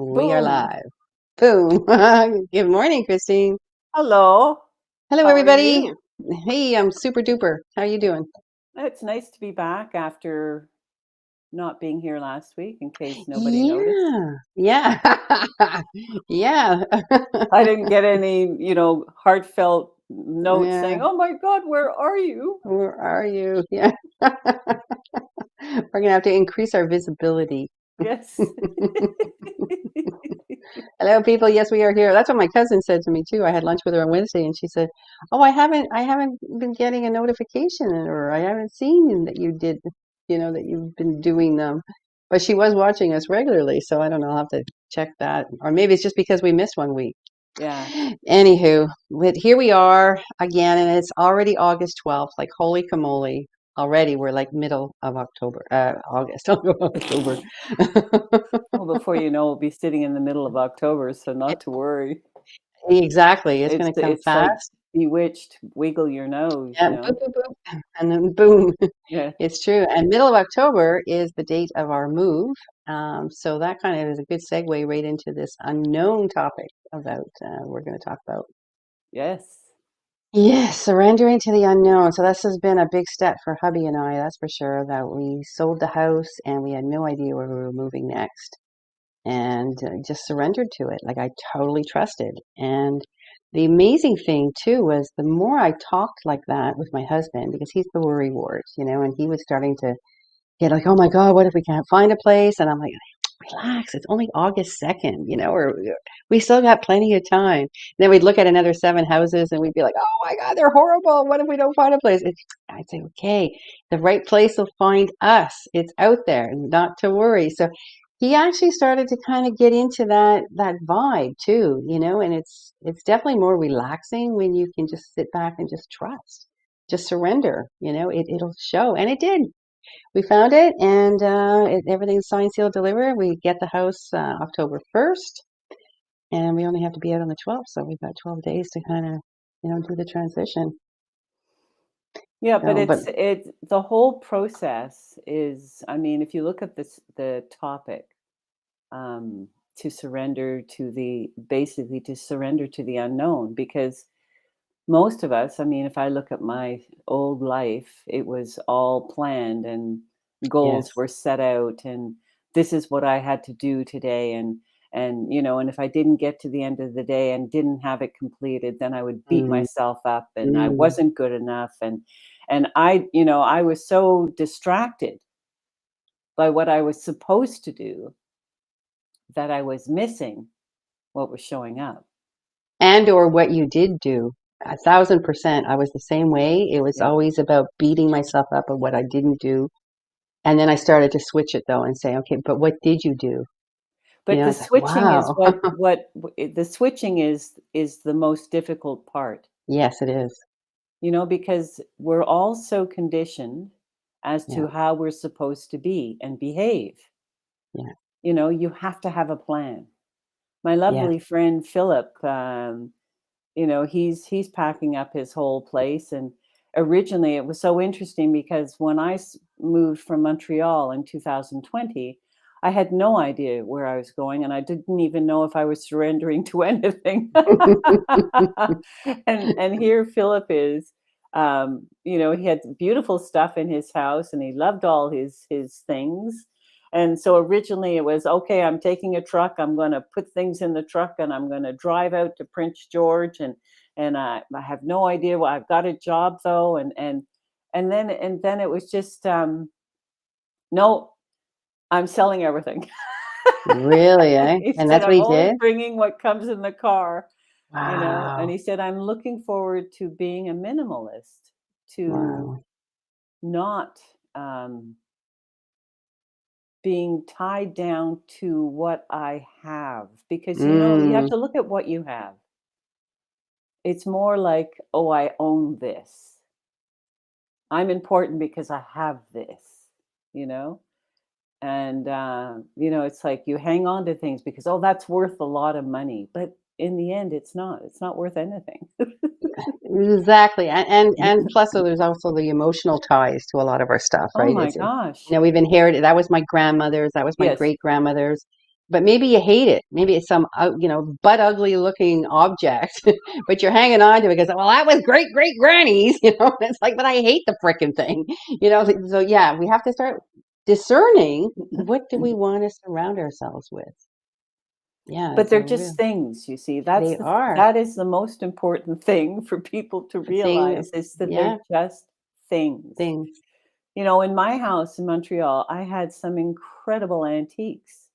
We are Boom. live. Boom. Good morning, Christine. Hello. Hello, How are everybody. you? Hey, I'm super duper. How you doing? It's nice to be back after not being here last week, in case nobody noticed. Yeah. Yeah. Yeah. I didn't get any, heartfelt notes Yeah. saying, "Oh my God, where are you?" Where are you? Yeah. We're gonna have to increase our visibility. Yes. Hello, people. Yes, we are here. That's what my cousin said to me too. I had lunch with her on Wednesday, and she said, "Oh, I haven't been getting a notification, or I haven't seen that you did, that you've been doing them." But she was watching us regularly, so I don't know. I'll have to check that, or maybe it's just because we missed one week. Yeah. Anywho, here we are again, and it's already August 12th. Like holy camole! Already, we're like middle of October, August, October. Well, before you know, we'll be sitting in the middle of October, so not to worry. Exactly. It's It's going to come it's like fast. bewitched, wiggle your nose, Yeah, boop, boop, boop, and then boom. Yeah. It's true. And middle of October is the date of our move. So that kind of is a good segue right into this unknown topic about we're going to talk about. Yes. Yes, surrendering to the unknown. So this has been a big step for hubby and I, that's for sure, that we sold the house and we had no idea where we were moving next. And just surrendered to it. Like I totally trusted. And the amazing thing too was the more I talked like that with my husband, because he's the worry wart, and he was starting to get like, oh my God, what if we can't find a place? And I'm like, relax, it's only August 2nd, or we still got plenty of time. And then we'd look at another 7 houses and we'd be like, oh my God, they're horrible. What if we don't find a place? I'd say, okay, the right place will find us. It's out there, not to worry. So he actually started to kind of get into that vibe too, and it's definitely more relaxing when you can just sit back and just trust, just surrender, it'll show. And it did. We found it, and everything's signed, sealed, delivered. We get the house October 1st, and we only have to be out on the 12th, so we've got 12 days to kind of, do the transition. Yeah, but So, but it's the whole process is, I mean, if you look at the topic, to surrender to the basically to surrender to the unknown, because most of us, I mean, if I look at my old life, it was all planned and yes. goals were set out, and this is what I had to do today, and if I didn't get to the end of the day and didn't have it completed, then I would beat Mm, myself up and I mm. wasn't good enough, and I was so distracted by what I was supposed to do that I was missing what was showing up. And or what you did do. 1,000%. I was the same way. It was Yeah. always about beating myself up at what I didn't do. And then I started to switch it though and say, okay, but what did you do? But the It's like, switching is wow. the switching is the most difficult part, Yes, it is. because we're all so conditioned as Yeah, to how we're supposed to be and behave. yeah, You have to have a plan. My yes. lovely friend Philip, he's packing up his whole place, and originally it was so interesting because when I moved from Montreal in 2020, I had no idea where I was going, and I didn't even know if I was surrendering to anything. And here Philip is. He had beautiful stuff in his house, and he loved all his things. And so originally it was, okay, I'm taking a truck. I'm going to put things in the truck, and I'm going to drive out to Prince George, and I have no idea why. I've got a job though, and then it was just, no, I'm selling everything. Really, eh? He And said, that's what I'm he only did? bringing what comes in the car. And Wow. he said, I'm looking forward to being a minimalist, to Wow. not being tied down to what I have, because you have Mm, to look at what you have. It's more like, oh, I own this. I'm important because I have this, you know? And it's like you hang on to things because, oh, that's worth a lot of money. But in the end, it's not worth anything. exactly. And plus, so there's also the emotional ties to a lot of our stuff, Oh right? my gosh. We've inherited, that was my grandmother's, that was my Yes. great grandmother's. but maybe you hate it. Maybe it's some, butt ugly looking object, but you're hanging on to it because, well, that was great granny's, It's like, but I hate the frickin' thing, So yeah, we have to start discerning what do we want to surround ourselves with. Yeah, But it's they're a just real. things, you see. They are That is the most important thing for people to seeing, realize is that they're yeah, just things. things. In my house in Montreal, I had some incredible antiques,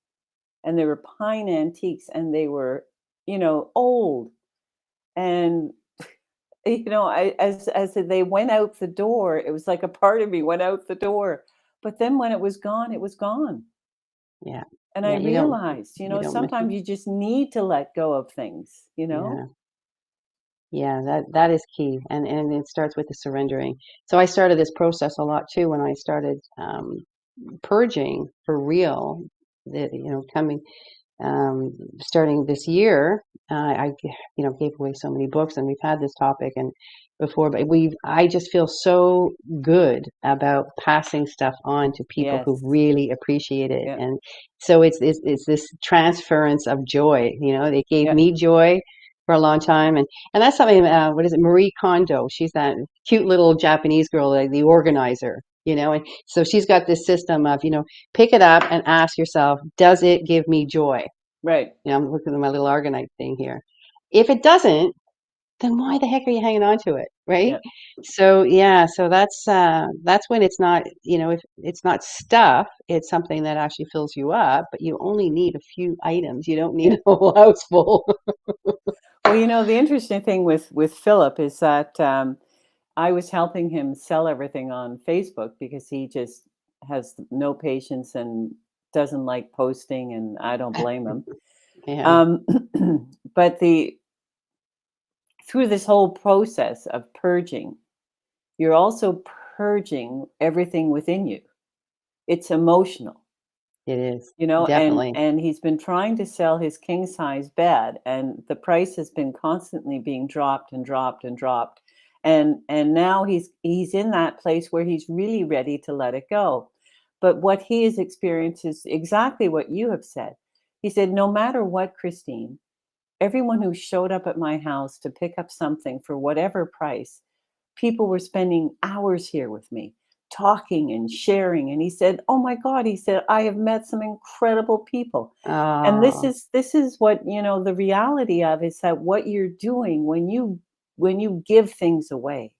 and they were pine antiques, and they were, old. And as they went out the door, it was like a part of me went out the door. But then when it was gone, it was gone. Yeah, And I yeah. realized, You don't miss it. sometimes you just need to let go of things. Yeah. Yeah, that is key, and it starts with the surrendering. So I started this process a lot too when I started purging for real. Coming starting this year, gave away so many books, and we've had this topic and before, but I just feel so good about passing stuff on to people who Yes. really appreciate it, Yeah. and so it's this transference of joy. They gave Yeah. me joy for a long time, and that's something. What is it, Marie Kondo? She's that cute little Japanese girl, like the organizer. And so she's got this system of, pick it up and ask yourself, does it give me joy? Right. I'm looking at my little Argonite thing here. If it doesn't, then why the heck are you hanging on to it, right? Yeah. So yeah, so that's when it's not, if it's not stuff, it's something that actually fills you up, but you only need a few items. You don't need Yeah. a whole house full. Well, the interesting thing with Philip is that I was helping him sell everything on Facebook because he just has no patience and doesn't like posting, and I don't blame him. Yeah, Um, but the through this whole process of purging, you're also purging everything within you. It's emotional. it is. And Definitely. he's been trying to sell his king size bed, and the price has been constantly being dropped and dropped and dropped. And now he's in that place where he's really ready to let it go. But what he has experienced is exactly what you have said. He said, no matter what, Christine, everyone who showed up at my house to pick up something for whatever price, people were spending hours here with me, talking and sharing. And he said, oh my God, he said, I have met some incredible people. And this Oh, is this is what, the reality of is that what you're doing when you give things away,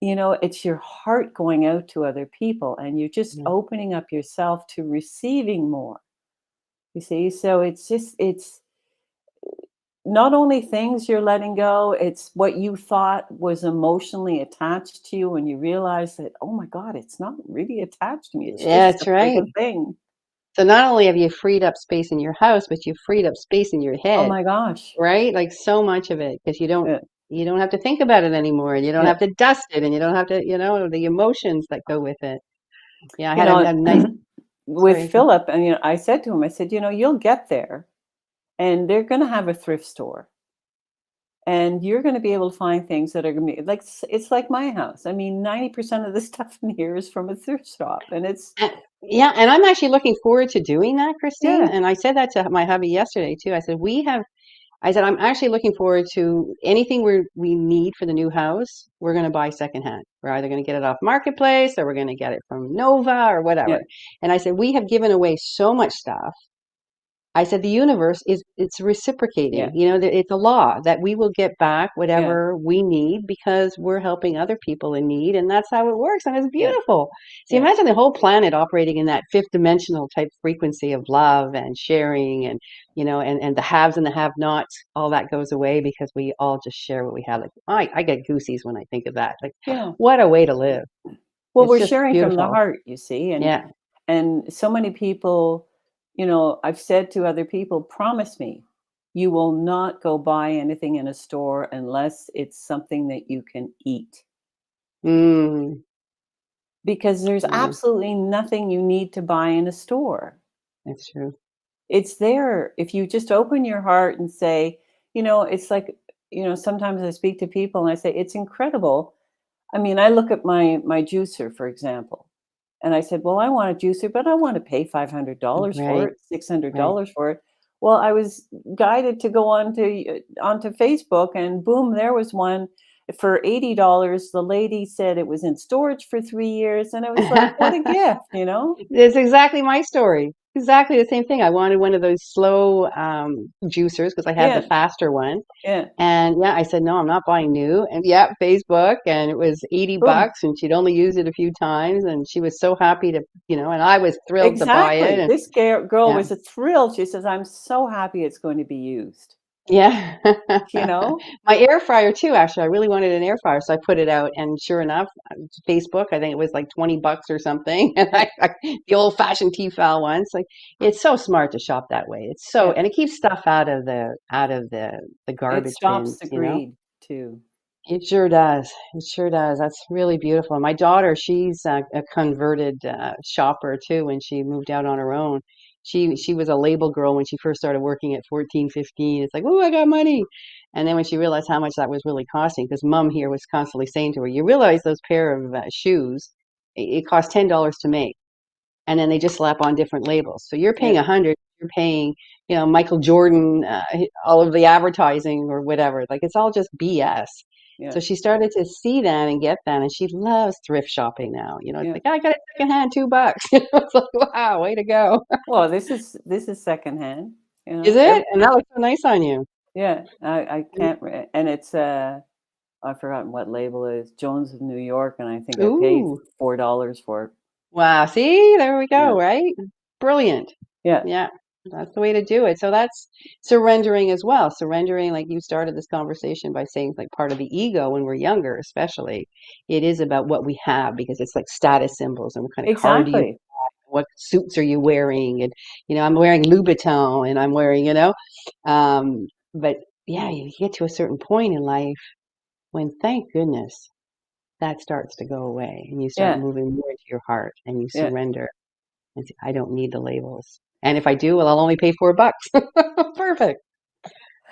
it's your heart going out to other people, and you're just yeah. opening up yourself to receiving more. You see, so it's not only things you're letting go, it's what you thought was emotionally attached to you, and you realize that, oh my God, it's not really attached to me. It's Yeah, just that's a right. freaking thing. So not only have you freed up space in your house, but you've freed up space in your Oh head. my gosh. Right? Like so much of it, because Yeah. you don't have to think about it anymore, and you don't Yeah. have to dust it, and you don't have to, the emotions that go with it. Yeah, I You had know, a nice, with sorry. Philip, and I said to him, I said, you'll get there, and they're going to have a thrift store, and you're going to be able to find things that are going to be like it's like my house. I mean, 90% of the stuff in here is from a thrift shop, and it's Yeah, and I'm actually looking forward to doing that, Christine. yeah, And I said that to my hubby yesterday too. I said, I'm actually looking forward to anything we need for the new house. We're going to buy secondhand. We're either going to get it off Marketplace or we're going to get it from Nova or yeah, whatever. And I said, we have given away so much stuff. I said the universe it's reciprocating. yeah, It's a law that we will get back yeah, whatever we need because we're helping other people in need, and that's how it works. And it's yeah, beautiful. So yeah. imagine the whole planet operating in that fifth dimensional type frequency of love and sharing, and and the haves and the have-nots. All that goes away because we all just share what we have. Like I get goosies when I think of that. Like Yeah. what a way to live. Well, It's we're just sharing from the beautiful. heart, you see, Yeah. and so many people, I've said to other people, promise me you will not go buy anything in a store unless it's something that you can eat, Mm, because there's yeah, absolutely nothing you need to buy in a store. that's true. It's there if you just open your heart and say, it's like, sometimes I speak to people and I say, it's incredible. I mean, I look at my juicer, for example. And I said, "Well, I want a juicer, but I want to pay $500 for Right. it, Right. $600 for it." Well, I was guided to go onto Facebook, and boom, there was one for $80. The lady said it was in storage for 3 years, and I was like, "What a gift," you know? It's exactly my story. Exactly the same thing. I wanted one of those slow, juicers because I had the Yeah, faster one. yeah, And yeah, I said, "No, I'm not buying new." And yeah, Facebook, and it was 80 boom. bucks and she'd only used it a few times and she was so happy to, and I was thrilled to buy it. Exactly. And This girl yeah. was thrilled. She says, "I'm so happy it's going to be used." Yeah. You know? My air fryer too, actually. I really wanted an air fryer, so I put it out and sure enough, Facebook, I think it was like 20 bucks or something. And Yeah, the old-fashioned T-fal ones, like it's so smart to shop that way. It's so, yeah. and it keeps stuff out of the It garbage stops bins, the greed too. It sure does. It sure does. That's really beautiful. My daughter, she's a converted shopper too. When she moved out on her own, she was a label girl when she first started working at 14, 15. It's like, oh, I got money. And then when she realized how much that was really costing, because mom here was constantly saying to her, you realize those pair of shoes, it cost $10 to make and then they just slap on different labels. So you're paying Yeah, 100, you're paying, Michael Jordan, all of the advertising or whatever. Like it's all just BS. yeah, So she started to see that and get that, and she loves thrift shopping now. It's yeah. like, I got it secondhand, $2. It's like, wow, way to go. Well, this is secondhand, you Is know? it? And that looks so nice on you. Yeah, I can't and it's, I've forgotten what label it is, Jones of New York, and I think I paid Ooh. $4 for it. Wow, see, there we Yeah, go, right? Brilliant. yeah, Yeah, that's the way to do it. So that's surrendering as well. Surrendering, like you started this conversation by saying, like part of the ego when we're younger, especially, it is about what we have because it's like status symbols and what kind of car do you, exactly. what suits are you wearing, and I'm wearing Louboutin and I'm wearing, but yeah, you get to a certain point in life when, thank goodness, that starts to go away and you start Yeah, moving more into your heart and you yeah. surrender and say, I don't need the labels. And if I do, well, I'll only pay $4. Perfect,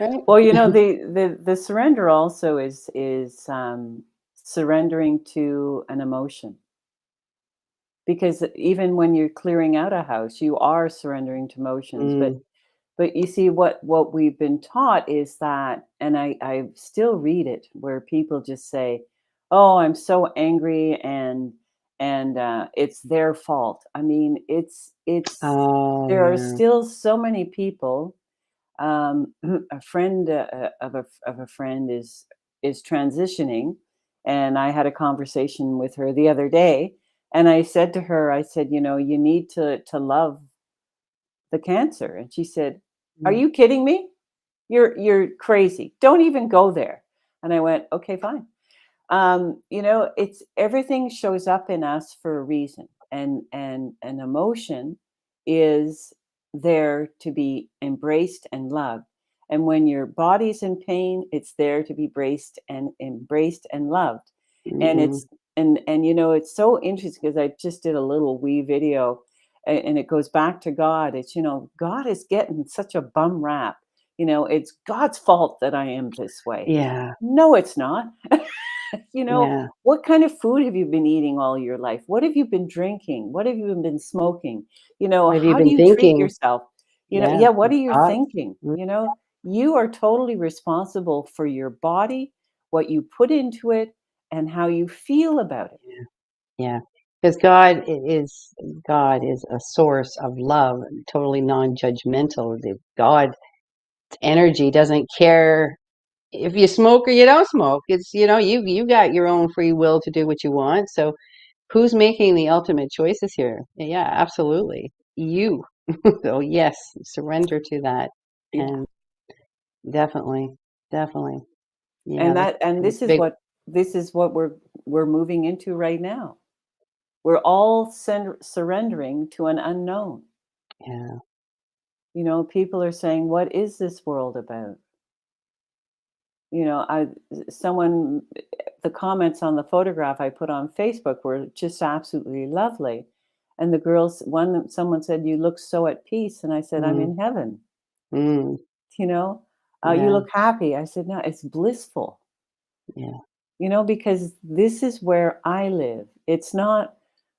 right? Well, the surrender also is surrendering to an emotion. Because even when you're clearing out a house, you are surrendering to emotions. But Mm, But you see what we've been taught is that, and I still read it where people just say, "Oh, I'm so angry and it's their fault." I mean, it's oh, there are yeah. still so many people. A friend of a friend is transitioning, and I had a conversation with her the other day, and I said to her, I said, you need to love the cancer. And she said, "Are Mm, you kidding me? You're crazy. Don't even go there." And I went, "Okay, fine." It's everything shows up in us for a reason, and an emotion is there to be embraced and loved. And when your body's in pain, it's there to be braced and embraced and loved. And mm-mm. it's so interesting because I just did a little wee video, and it goes back to God. It's God is getting such a bum rap. It's God's fault that I am this way. Yeah, No, it's not. you know, yeah. what kind of food have you been eating all your life? What have you been drinking? What have you been smoking? What have you How do been you treat thinking? yourself? Yeah, Yeah, what your are you thoughts. thinking? Mm, You are totally responsible for your body, what you put into it, and how you feel about it. yeah, yeah. Because God is a source of love, totally non-judgmental. God's energy doesn't care if you smoke or you don't smoke. It's you got your own free will to do what you want. So who's making the ultimate choices here? Yeah, absolutely. You. So yes, surrender to that. Yeah. And definitely, definitely. Yeah, And that's that and a big, this is what we're moving into right now. We're all surrendering to an unknown. yeah. People are saying, "What is this world about?" I someone the comments on the photograph I put on Facebook were just absolutely lovely. And the girls one someone said, "You look so at peace." And I said, "I'm Mm, in heaven." mm, You know, "You yeah, look happy." I said, "No, it's blissful." yeah. Because this is where I live. It's not.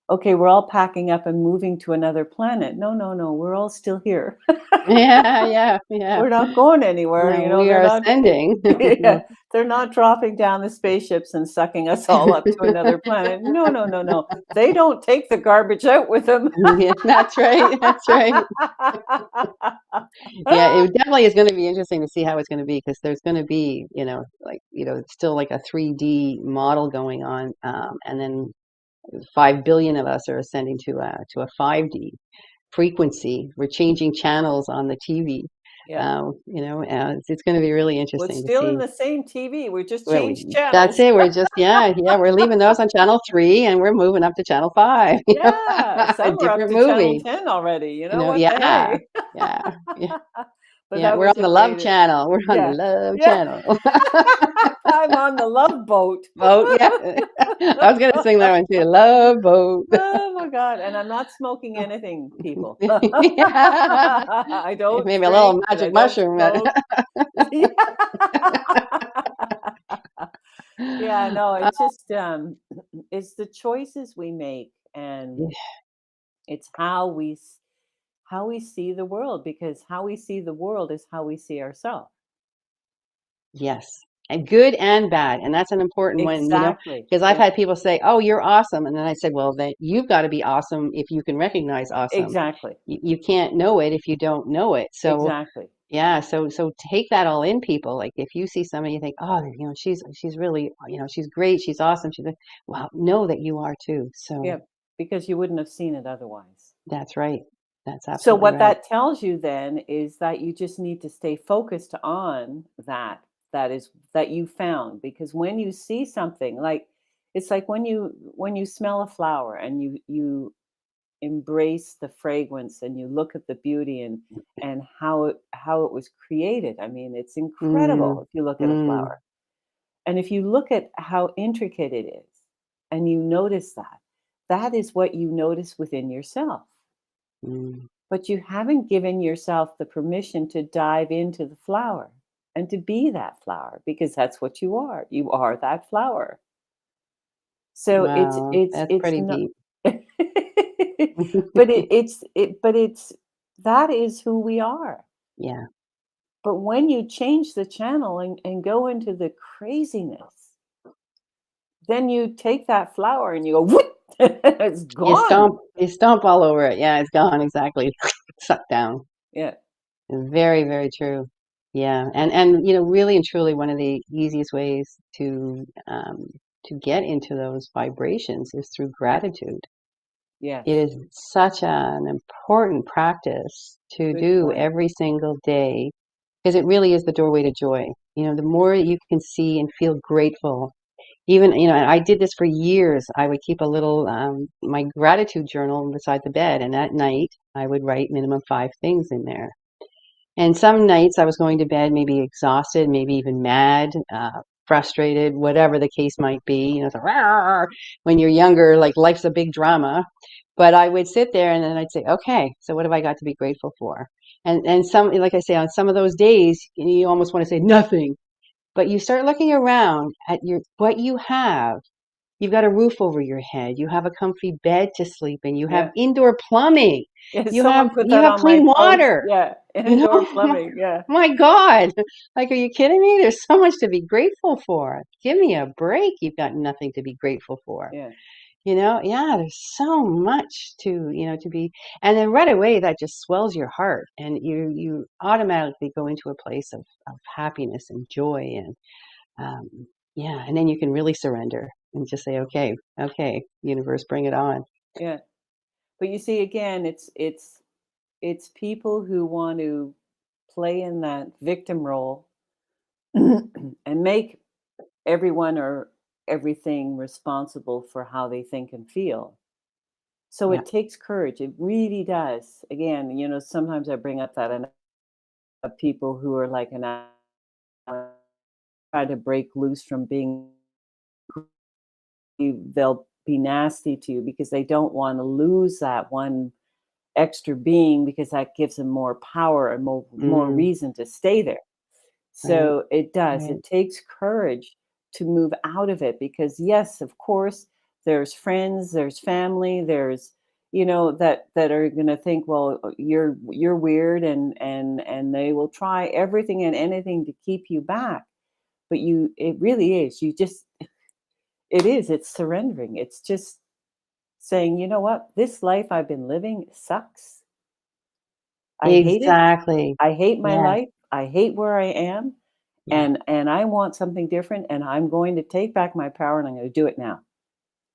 okay, we're all packing up and moving to another planet. No, no, no, we're all still here. Yeah, yeah, yeah. We're not going anywhere. No, we They're are not. ascending. Yeah, they're not dropping down the spaceships and sucking us all up to another planet. No, no, no, no. They don't take the garbage out with them. Yeah, that's right. That's right. Yeah, it definitely is going to be interesting to see how it's going to be because there's going to be, like, still like a 3D model going on, and then 5 billion of us are ascending to a 5D frequency. We're changing channels on the TV. Yeah. It's going to be really Well, it's interesting to still in see. the same TV. We just Well, changed that's channels. it. We're just, yeah, yeah, we're leaving those on channel 3 and we're moving up to channel 5. Yeah. A Some are up different to channel movie. 10 already. What the Yeah, hey? yeah, yeah, But yeah. that We're was on a the love great. channel. We're on the Yeah. love Yeah. channel. I'm on the love boat. Boat, yeah. I was gonna sing that one too. Love boat. Oh my God. And I'm not smoking anything, people. Yeah. I don't Maybe a little drink and I magic don't mushroom. smoke. Yeah. Yeah, no, it's just it's the choices we make, and it's how we see the world, because how we see the world is how we see ourselves. Yes. And good and bad. And that's an important one, Exactly. because I've Yeah, had people say, "Oh, you're awesome." And then I said, "Well, then you've got to be awesome if you can recognize awesome. exactly. You can't know it if you don't know it." So, Exactly. yeah, so take that all in, people. Like if you see somebody you think, "Oh, she's really, she's great, she's awesome." Well, know that you are too. So, Yeah, because you wouldn't have seen it otherwise. that's right. That's So absolutely what right. that tells you then is that you just need to stay focused on that you found, because when you see something, like it's like when you smell a flower and you embrace the fragrance and you look at the beauty and how it was created. I mean, it's incredible Mm, if you look at a mm, flower. And if you look at how intricate it is and you notice that, that is what you notice within yourself. mm. But you haven't given yourself the permission to dive into the flower and to be that flower, because that's what you are. You are that flower. So it's Wow, it's that's it's pretty not deep. but it's that is who we are. Yeah. But when you change the channel and go into the craziness, then you take that flower and you go, whoop, it's gone. You stomp all over it. Yeah, it's gone exactly. Sucked down. Yeah. Very, very true. Yeah, and really and truly, one of the easiest ways to get into those vibrations is through gratitude. It Yes. is such an important practice to Good do point. every single day because it really is the doorway to joy. The more you can see and feel grateful, even, and I did this for years. I would keep a little my gratitude journal beside the bed, and at night I would write minimum 5 things in there. And some nights I was going to bed maybe exhausted, maybe even mad, frustrated, whatever the case might be. It's like, "Rawr." When you're younger, like life's a big drama. But I would sit there and then I'd say, okay, so what have I got to be grateful for? And some, like I say, on some of those days, you almost want to say nothing. But you start looking around at what you have. You've got a roof over your head. You have a comfy bed to sleep in. You have Yeah. indoor plumbing. Yeah. You Someone have put you that have on my clean post. water. Yeah. You know, Indoor plumbing. Yeah. my God. Like, are you kidding me? There's so much to be grateful for. Give me a break. You've got nothing to be grateful for. Yeah. Yeah, there's so much to be, and then right away that just swells your heart, and you automatically go into a place of happiness and joy, and yeah, and then you can really surrender and just say, okay, okay, universe, bring it on. Yeah. But you see, again, it's people who want to play in that victim role and make everyone or everything responsible for how they think and feel. So Yeah, it takes courage. It really does. Again, sometimes I bring up that of people who are like try to break loose from being, they'll be nasty to you because they don't want to lose that one extra being, because that gives them more power and more mm, reason to stay there. right, So it does. right, It takes courage to move out of it, because yes, of course, there's friends, there's family, there's, that are going to think, well, you're weird, and they will try everything and anything to keep you back. But it really is. It's surrendering. It's just saying, you know what, this life I've been living sucks. I hate it. Exactly. I hate my Yes. life. I hate where I am, Yeah. and I want something different, and I'm going to take back my power, and I'm going to do it now.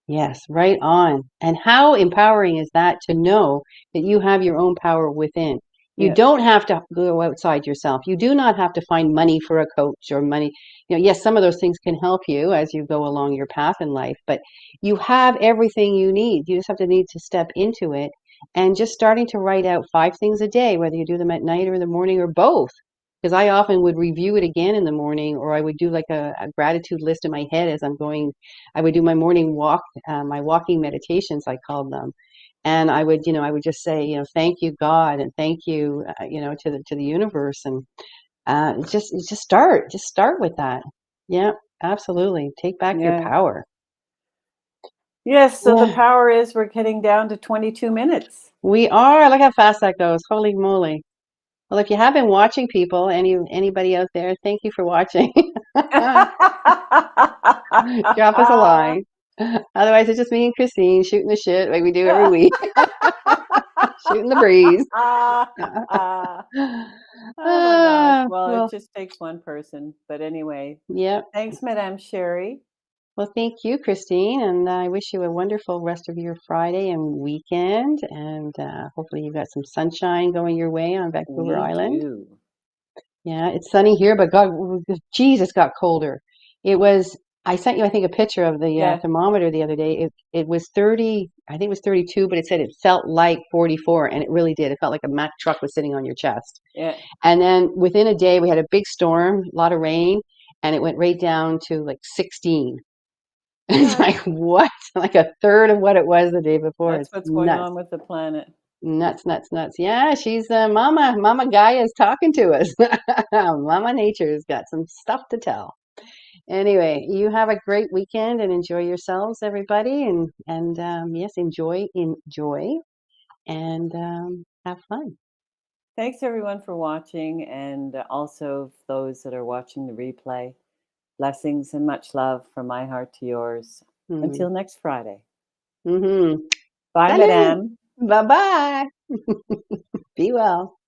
Yes, right on. And how empowering is that to know that you have your own power within? You Yeah. don't have to go outside yourself. You do not have to find money for a coach or money. Yes, some of those things can help you as you go along your path in life, but you have everything you need. You just have to need to step into it and just starting to write out 5 things a day, whether you do them at night or in the morning or both. Because I often would review it again in the morning, or I would do like a gratitude list in my head as I'm going. I would do my morning walk, my walking meditations, I called them, and I would just say, thank you, God, and thank you, to the universe, and just start with that. Yeah, absolutely. Take back your Yeah. power. Yes, so the Yeah, power is we're getting down to 22 minutes. we are. Look how fast that goes. Holy moly. Well, if you have been watching, people, anybody out there, thank you for watching. Drop us a line. Otherwise, it's just me and Christine shooting the shit like we do every week, shooting the breeze. Oh my gosh. Well, it Well, just takes one person. But anyway, yeah. thanks, Madame Sherry. Well, thank you, Christine, and I wish you a wonderful rest of your Friday and weekend. And hopefully, you've got some sunshine going your way on Vancouver We Island. do. Yeah, it's sunny here, but God, geez, it's got colder. It was. I sent you, I think, a picture of the Yeah, thermometer the other day. It was 30. I think it was 32, but it said it felt like 44, and it really did. It felt like a Mack truck was sitting on your chest. yeah. And then within a day, we had a big storm, a lot of rain, and it went right down to like 16. It's Yeah, like, what? Like a third of what it was the day before. that's It's what's going nuts. on with the planet. Nuts, nuts, nuts. Yeah, she's Mama Gaia is talking to us. Mama Nature's got some stuff to tell. Anyway, you have a great weekend and enjoy yourselves, everybody. And yes, enjoy, and have fun. Thanks everyone for watching, and also those that are watching the replay. Blessings and much love from my heart to yours. Mm-hmm. Until next Friday. Mm-hmm. Bye, Salut. Madame. Bye bye. Be well.